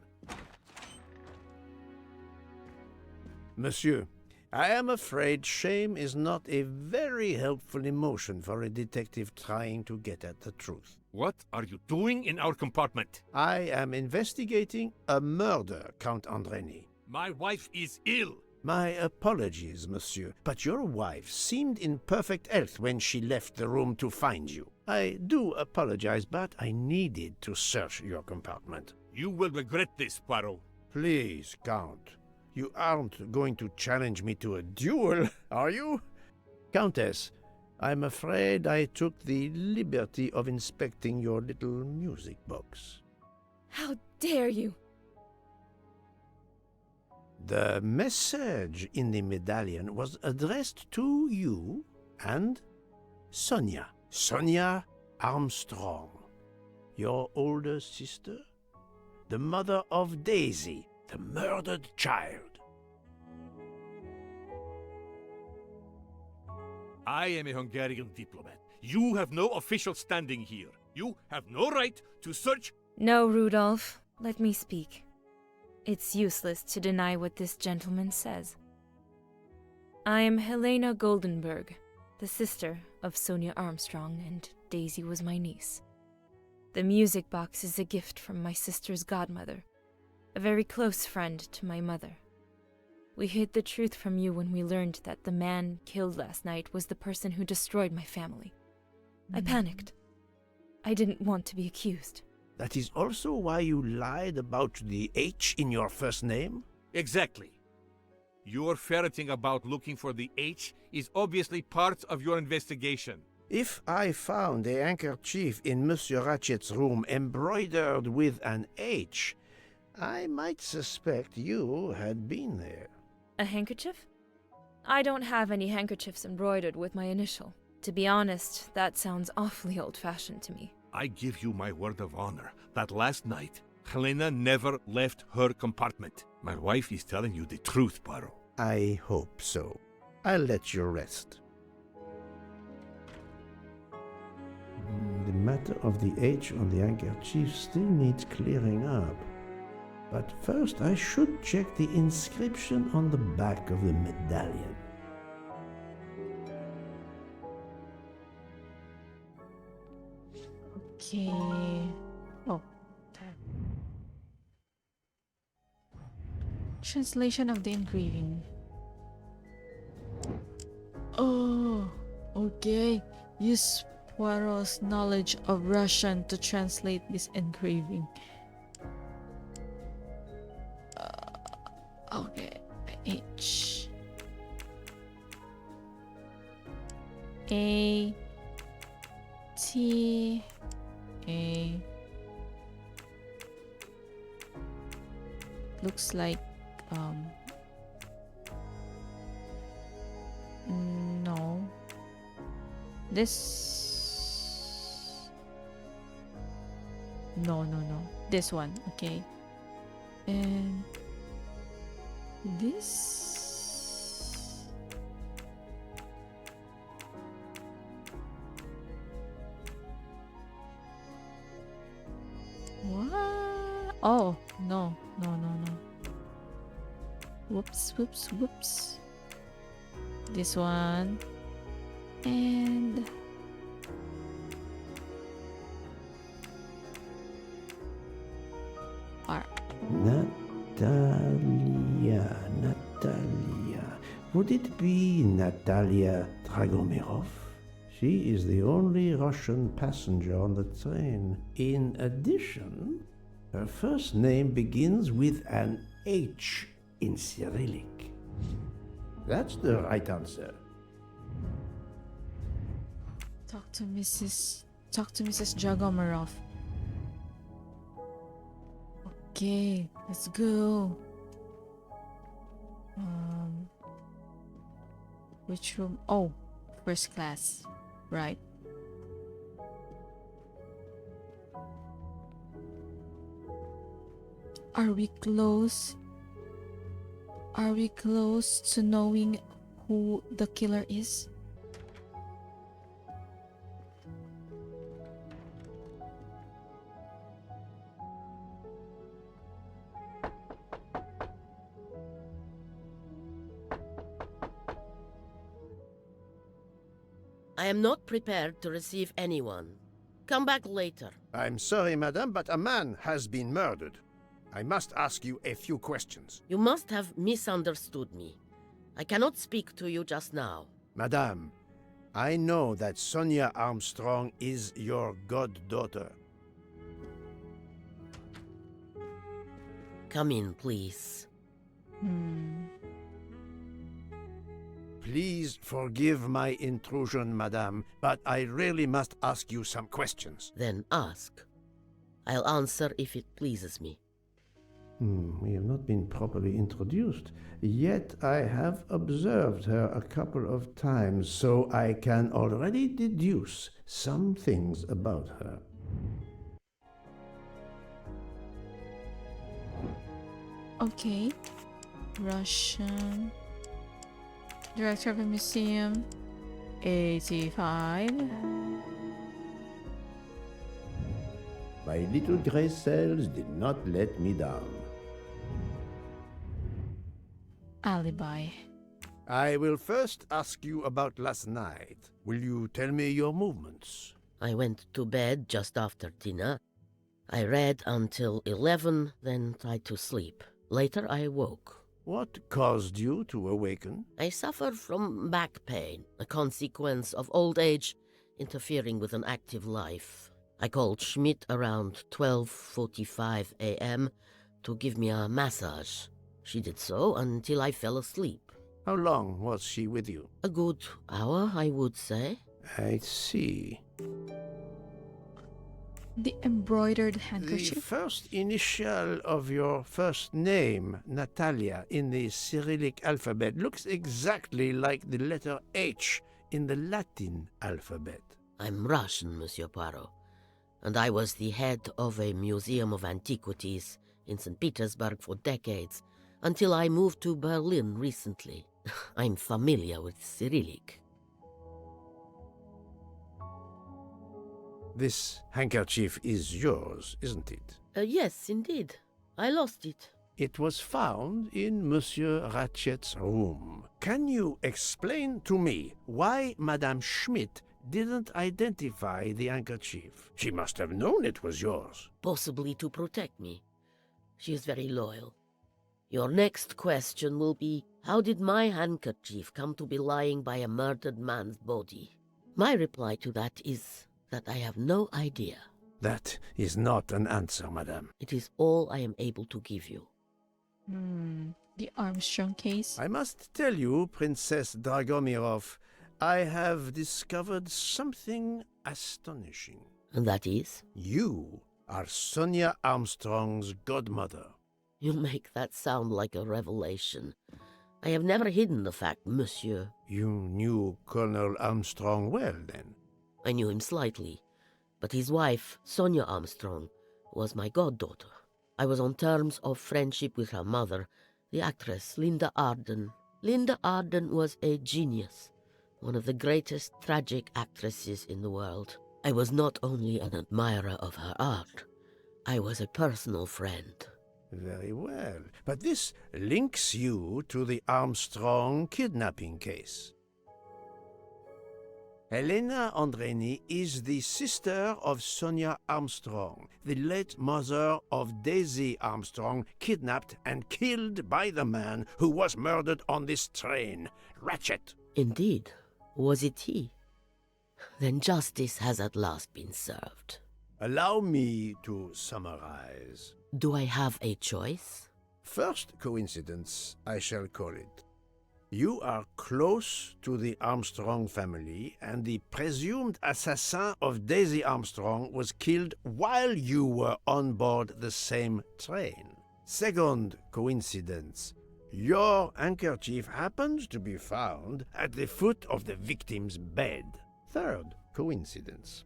Monsieur, I am afraid shame is not a very helpful emotion for a detective trying to get at the truth. What are you doing in our compartment? I am investigating a murder, Count Andreni. My wife is ill. My apologies, monsieur, but your wife seemed in perfect health when she left the room to find you. I do apologize, but I needed to search your compartment. You will regret this, Poirot. Please, Count. You aren't going to challenge me to a duel, are you? Countess, I'm afraid I took the liberty of inspecting your little music box. How dare you! The message in the medallion was addressed to you and Sonia. Sonia Armstrong, your older sister, the mother of Daisy, the murdered child. I am a Hungarian diplomat. You have no official standing here. You have no right to search. No, Rudolph. Let me speak. It's useless to deny what this gentleman says. I am Helena Goldenberg, the sister of Sonia Armstrong, and Daisy was my niece. The music box is a gift from my sister's godmother, a very close friend to my mother. We hid the truth from you when we learned that the man killed last night was the person who destroyed my family. I panicked. I didn't want to be accused. That is also why you lied about the H in your first name? Exactly. Your ferreting about looking for the H is obviously part of your investigation. If I found a handkerchief in Monsieur Ratchet's room embroidered with an H, I might suspect you had been there. A handkerchief? I don't have any handkerchiefs embroidered with my initial. To be honest, that sounds awfully old-fashioned to me. I give you my word of honor that last night, Helena never left her compartment. My wife is telling you the truth, Poirot. I hope so. I'll let you rest. The matter of the H on the handkerchief still needs clearing up. But first I should check the inscription on the back of the medallion. Okay. Oh. Translation of the engraving. Oh, okay. Use Poirot's knowledge of Russian to translate this engraving. Okay. H A T A. Looks like no. This no. This one, okay. And this what? Oh, no. Whoops. This one. And R. Natalia. Would it be Natalia Dragomirov? She is the only Russian passenger on the train. In addition, her first name begins with an H in Cyrillic. That's the right answer. Talk to Mrs. Dragomirov. Okay, let's go. Which room? Oh, first class. Right. Are we close? Are we close to knowing who the killer is? I am not prepared to receive anyone. Come back later. I'm sorry, madame, but a man has been murdered. I must ask you a few questions. You must have misunderstood me. I cannot speak to you just now. Madame, I know that Sonia Armstrong is your goddaughter. Come in, please. Please forgive my intrusion, madame, but I really must ask you some questions. Then ask. I'll answer if it pleases me. We have not been properly introduced, yet I have observed her a couple of times, so I can already deduce some things about her. Okay. Russian. Director of a museum. 85. My little gray cells did not let me down. Alibi. I will first ask you about last night. Will you tell me your movements? I went to bed just after dinner. I read until 11, then tried to sleep. Later I woke. What caused you to awaken? I suffer from back pain, a consequence of old age interfering with an active life. I called Schmidt around 12:45 a.m. to give me a massage. She did so until I fell asleep. How long was she with you? A good hour, I would say. I see. The embroidered The handkerchief. first initial of your first name, Natalia, in the Cyrillic alphabet looks exactly like the letter H in the Latin alphabet. I'm Russian, Monsieur Poirot, and I was the head of a museum of antiquities in St. Petersburg for decades, until I moved to Berlin recently. I'm familiar with Cyrillic. This handkerchief is yours, isn't it? Yes, indeed. I lost it. It was found in Monsieur Ratchet's room. Can you explain to me why Madame Schmidt didn't identify the handkerchief? She must have known it was yours. Possibly to protect me. She is very loyal. Your next question will be, how did my handkerchief come to be lying by a murdered man's body? My reply to that is that I have no idea. That is not an answer, madame. It is all I am able to give you. The Armstrong case. I must tell you, Princess Dragomirov, I have discovered something astonishing. And that is? You are Sonia Armstrong's godmother. You make that sound like a revelation. I have never hidden the fact, monsieur. You knew Colonel Armstrong well, then? I knew him slightly, but his wife, Sonia Armstrong, was my goddaughter. I was on terms of friendship with her mother, the actress Linda Arden. Linda Arden was a genius, one of the greatest tragic actresses in the world. I was not only an admirer of her art, I was a personal friend. Very well, but this links you to the Armstrong kidnapping case. Helena Andreni is the sister of Sonia Armstrong, the late mother of Daisy Armstrong, kidnapped and killed by the man who was murdered on this train, Ratchet. Indeed. Was it he? Then justice has at last been served. Allow me to summarize. Do I have a choice? First coincidence, I shall call it. You are close to the Armstrong family, and the presumed assassin of Daisy Armstrong was killed while you were on board the same train. Second coincidence, your handkerchief happens to be found at the foot of the victim's bed. Third coincidence,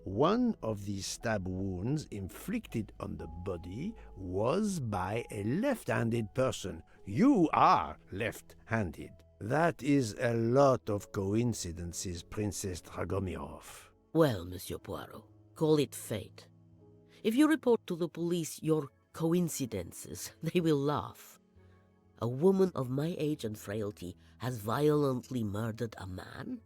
one of the stab wounds inflicted on the body was by a left-handed person. You are left-handed. That is a lot of coincidences, Princess Dragomirov. Well, Monsieur Poirot, call it fate. If you report to the police your coincidences, they will laugh. A woman of my age and frailty has violently murdered a man?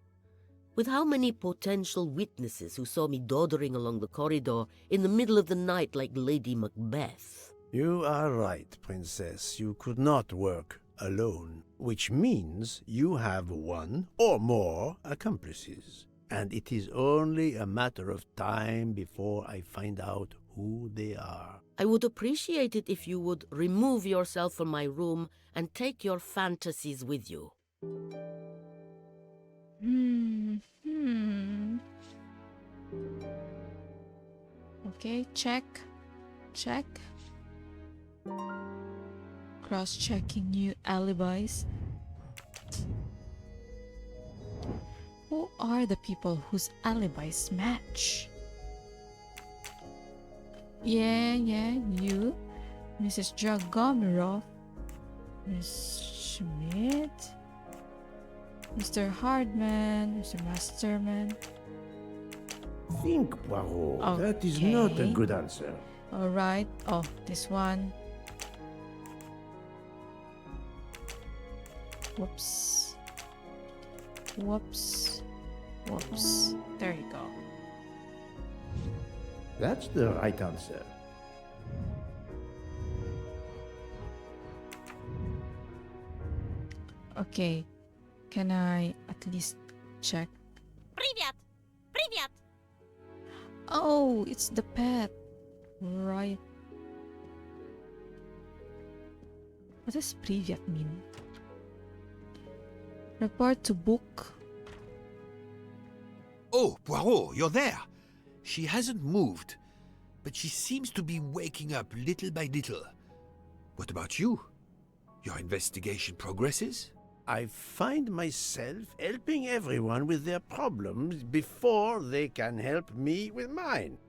With how many potential witnesses who saw me doddering along the corridor in the middle of the night like Lady Macbeth? You are right, Princess. You could not work alone, which means you have one or more accomplices. And it is only a matter of time before I find out who they are. I would appreciate it if you would remove yourself from my room and take your fantasies with you. Okay, check. Cross-checking new alibis. Who are the people whose alibis match? Yeah, you. Mrs. Dragomirov. Miss Schmidt. Mr. Hardman. Mr. Masterman. Think, Poirot. That is not a good answer. Alright. Oh, this one. Whoops. There you go. That's the right answer. Okay. Can I at least check? Привет! Oh, it's the pet. Right. What does Privyat mean? Report to book. Oh, Poirot, you're there. She hasn't moved, but she seems to be waking up little by little. What about you? Your investigation progresses? I find myself helping everyone with their problems before they can help me with mine.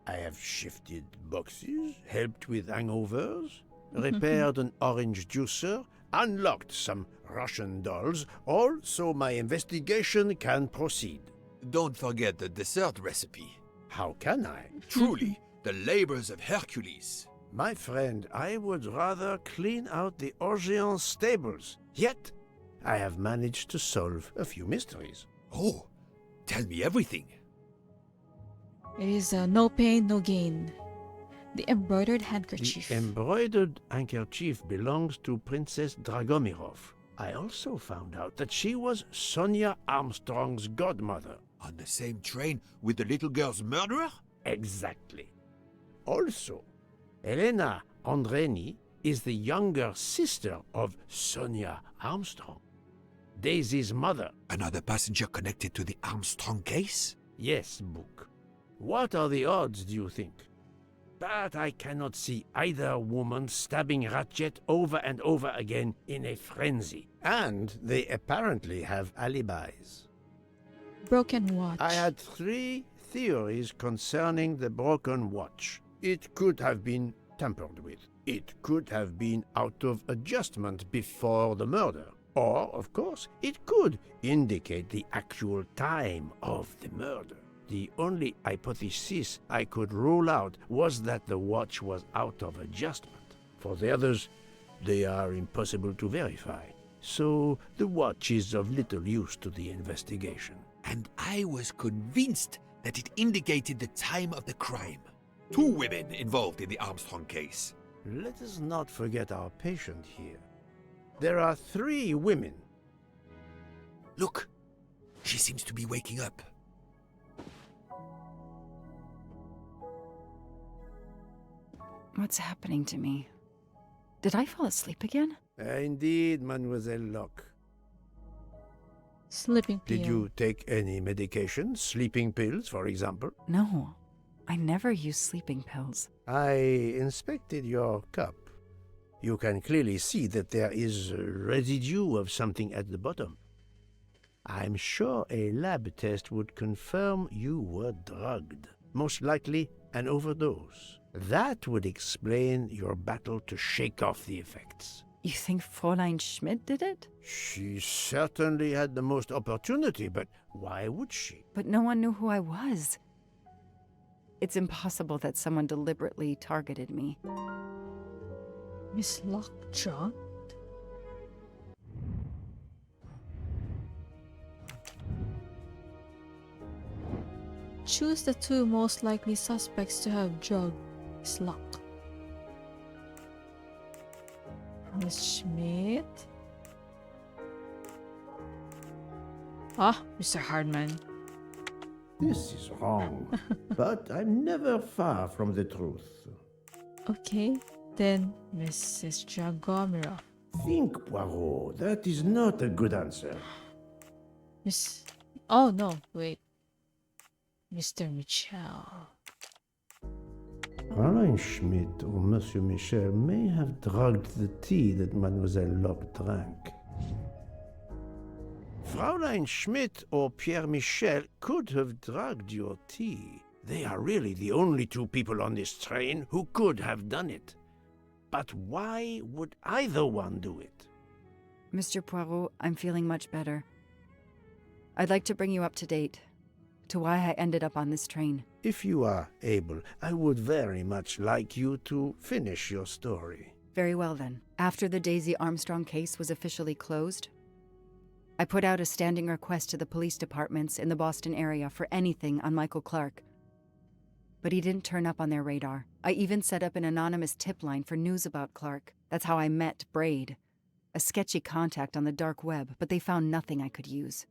I have shifted boxes, helped with hangovers, repaired an orange juicer, unlocked some Russian dolls, all so my investigation can proceed. Don't forget the dessert recipe. How can I? Truly, the labors of Hercules. My friend, I would rather clean out the Orient stables. Yet, I have managed to solve a few mysteries. Oh, tell me everything. It is no pain, no gain. The embroidered handkerchief. The embroidered handkerchief belongs to Princess Dragomirov. I also found out that she was Sonia Armstrong's godmother. On the same train with the little girl's murderer? Exactly. Also, Elena Andreni is the younger sister of Sonia Armstrong, Daisy's mother. Another passenger connected to the Armstrong case? Yes, Book. What are the odds, do you think? But I cannot see either woman stabbing Ratchet over and over again in a frenzy. And they apparently have alibis. Broken watch. I had 3 theories concerning the broken watch. It could have been tampered with. It could have been out of adjustment before the murder. Or, of course, it could indicate the actual time of the murder. The only hypothesis I could rule out was that the watch was out of adjustment. For the others, they are impossible to verify. So the watch is of little use to the investigation. And I was convinced that it indicated the time of the crime. 2 women involved in the Armstrong case. Let us not forget our patient here. There are 3 women. Look, she seems to be waking up. What's happening to me? Did I fall asleep again? Indeed, Mademoiselle Locke. Sleeping pill. Did you take any medication? Sleeping pills, for example? No, I never use sleeping pills. I inspected your cup. You can clearly see that there is a residue of something at the bottom. I'm sure a lab test would confirm you were drugged. Most likely an overdose. That would explain your battle to shake off the effects. You think Fräulein Schmidt did it? She certainly had the most opportunity, but why would she? But no one knew who I was. It's impossible that someone deliberately targeted me. Miss Locke drugged? Choose the two most likely suspects to have drugged Miss Locke. Miss Schmidt? Ah, Mr. Hardman. This is wrong, but I'm never far from the truth. Okay, then Mrs. Dragomira. Think, Poirot, that is not a good answer. Miss... Oh, no, wait. Mr. Michel. Fräulein Schmidt or Monsieur Michel may have drugged the tea that Mademoiselle Locke drank. Fräulein Schmidt or Pierre Michel could have drugged your tea. They are really the only two people on this train who could have done it. But why would either one do it? Mr. Poirot, I'm feeling much better. I'd like to bring you up to date to why I ended up on this train. If you are able, I would very much like you to finish your story. Very well then. After the Daisy Armstrong case was officially closed, I put out a standing request to the police departments in the Boston area for anything on Michael Clark. But he didn't turn up on their radar. I even set up an anonymous tip line for news about Clark. That's how I met Braid, a sketchy contact on the dark web, but they found nothing I could use.